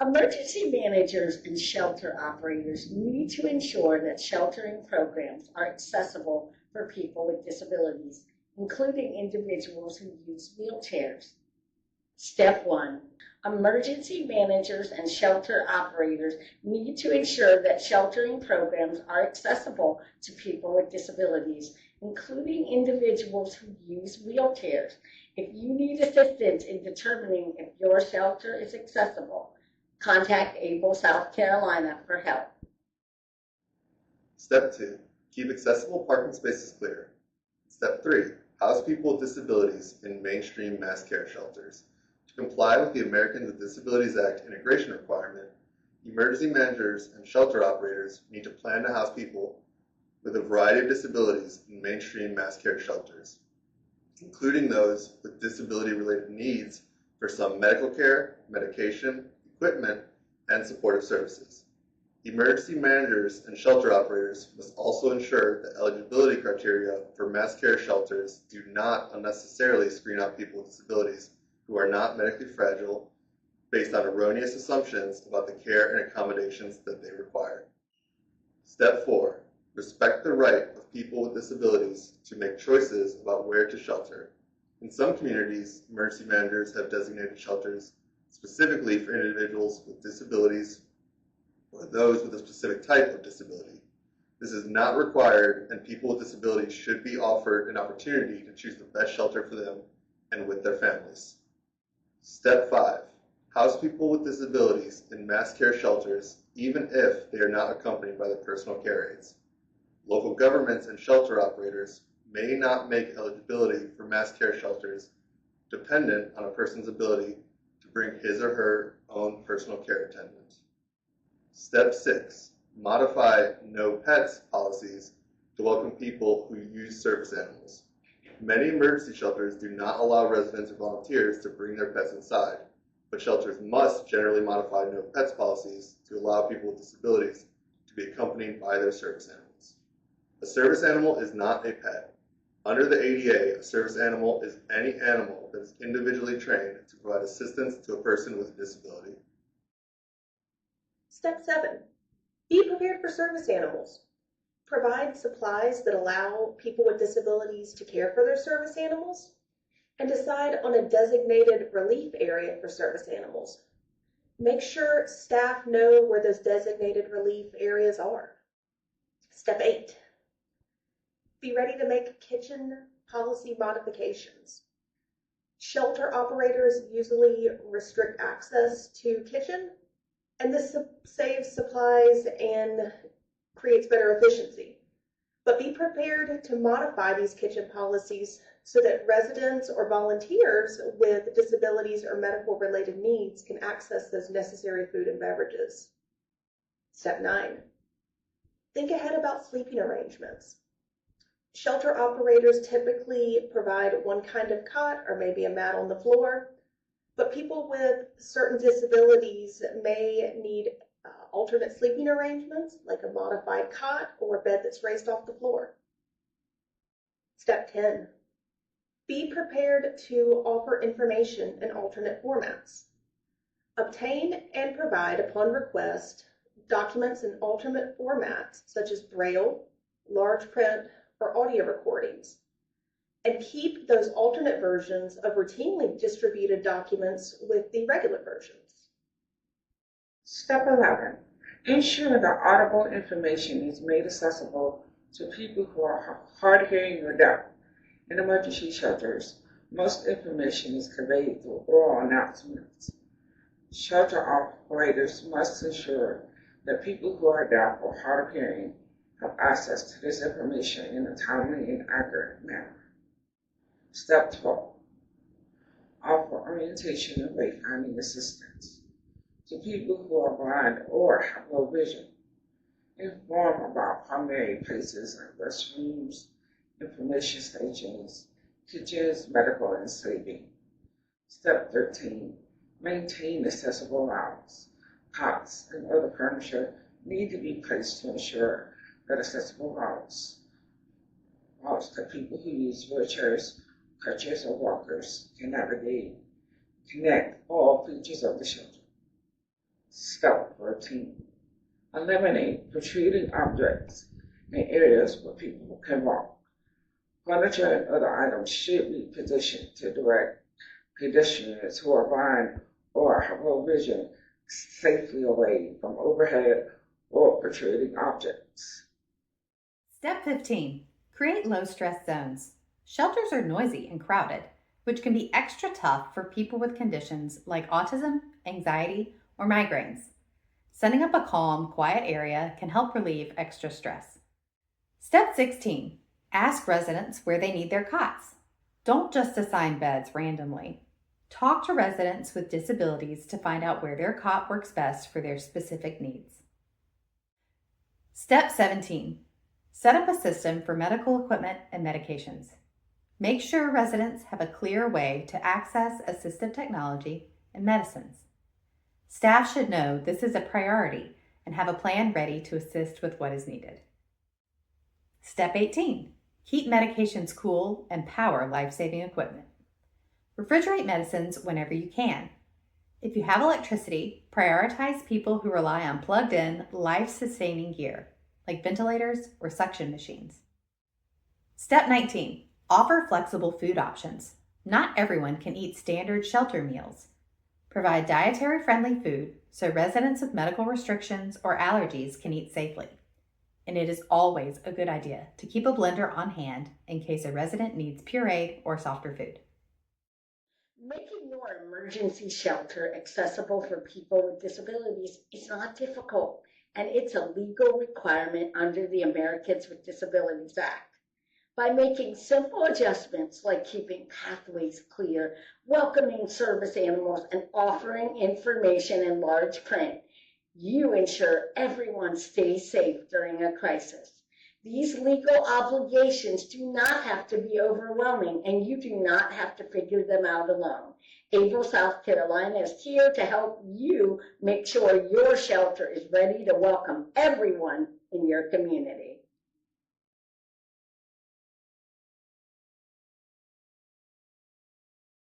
Emergency managers and shelter operators need to ensure that sheltering programs are accessible for people with disabilities, including individuals who use wheelchairs. Step 1. Emergency managers and shelter operators need to ensure that sheltering programs are accessible to people with disabilities, including individuals who use wheelchairs. If you need assistance in determining if your shelter is accessible, contact Able South Carolina for help. Step 2. Keep accessible parking spaces clear. Step 3. House people with disabilities in mainstream mass care shelters. To comply with the Americans with Disabilities Act integration requirement, emergency managers and shelter operators need to plan to house people with a variety of disabilities in mainstream mass care shelters, including those with disability-related needs for some medical care, medication, equipment, and supportive services. Emergency managers and shelter operators must also ensure that eligibility criteria for mass care shelters do not unnecessarily screen out people with disabilities who are not medically fragile based on erroneous assumptions about the care and accommodations that they require. Step 4. Respect the right of people with disabilities to make choices about where to shelter. In some communities, emergency managers have designated shelters specifically for individuals with disabilities or those with a specific type of disability. This is not required, and people with disabilities should be offered an opportunity to choose the best shelter for them and with their families. Step 5. House people with disabilities in mass care shelters, even if they are not accompanied by their personal care aides. Local governments and shelter operators may not make eligibility for mass care shelters dependent on a person's ability to bring his or her own personal care attendant. Step 6. Modify no pets policies to welcome people who use service animals. Many emergency shelters do not allow residents or volunteers to bring their pets inside, but shelters must generally modify no pets policies to allow people with disabilities to be accompanied by their service animals. A service animal is not a pet. Under the ADA, a service animal is any animal that is individually trained to provide assistance to a person with a disability. Step 7. Be prepared for service animals. Provide supplies that allow people with disabilities to care for their service animals, and decide on a designated relief area for service animals. Make sure staff know where those designated relief areas are. Step 8. Be ready to make kitchen policy modifications. Shelter operators usually restrict access to kitchen, and this saves supplies and creates better efficiency. But be prepared to modify these kitchen policies so that residents or volunteers with disabilities or medical related needs can access those necessary food and beverages. Step 9. Think ahead about sleeping arrangements. Shelter operators typically provide one kind of cot or maybe a mat on the floor, but people with certain disabilities may need alternate sleeping arrangements, like a modified cot or a bed that's raised off the floor. Step 10. Be prepared to offer information in alternate formats. Obtain and provide, upon request, documents in alternate formats such as Braille, large print, or audio recordings, and keep those alternate versions of routinely distributed documents with the regular versions. Step 11. Ensure that audible information is made accessible to people who are hard of hearing or deaf. In emergency shelters, most information is conveyed through oral announcements. Shelter operators must ensure that people who are deaf or hard of hearing have access to this information in a timely and accurate manner. Step 12. Offer orientation and wayfinding assistance to people who are blind or have low vision. Inform about primary places like restrooms, information stations, kitchens, medical, and sleeping. Step 13. Maintain accessible routes. Cots and other furniture need to be placed to ensure that accessible routes that people who use wheelchairs, crutches, or walkers can navigate, connect all features of the shelter. Step 14. Eliminate protruding objects in areas where people can walk. Furniture and other items should be positioned to direct pedestrians who are blind or have low vision safely away from overhead or protruding objects. Step 15. Create low-stress zones. Shelters are noisy and crowded, which can be extra tough for people with conditions like autism, anxiety, or migraines. Setting up a calm, quiet area can help relieve extra stress. Step 16. Ask residents where they need their cots. Don't just assign beds randomly. Talk to residents with disabilities to find out where their cot works best for their specific needs. Step 17. Set up a system for medical equipment and medications. Make sure residents have a clear way to access assistive technology and medicines. Staff should know this is a priority and have a plan ready to assist with what is needed. Step 18. Keep medications cool and power life-saving equipment. Refrigerate medicines whenever you can. If you have electricity, prioritize people who rely on plugged-in, life-sustaining gear, like ventilators or suction machines. Step 19. Offer flexible food options. Not everyone can eat standard shelter meals. Provide dietary-friendly food so residents with medical restrictions or allergies can eat safely. And it is always a good idea to keep a blender on hand in case a resident needs pureed or softer food. Making your emergency shelter accessible for people with disabilities is not difficult, and it's a legal requirement under the Americans with Disabilities Act. By making simple adjustments like keeping pathways clear, welcoming service animals, and offering information in large print, you ensure everyone stays safe during a crisis. These legal obligations do not have to be overwhelming, and you do not have to figure them out alone. Able South Carolina is here to help you make sure your shelter is ready to welcome everyone in your community.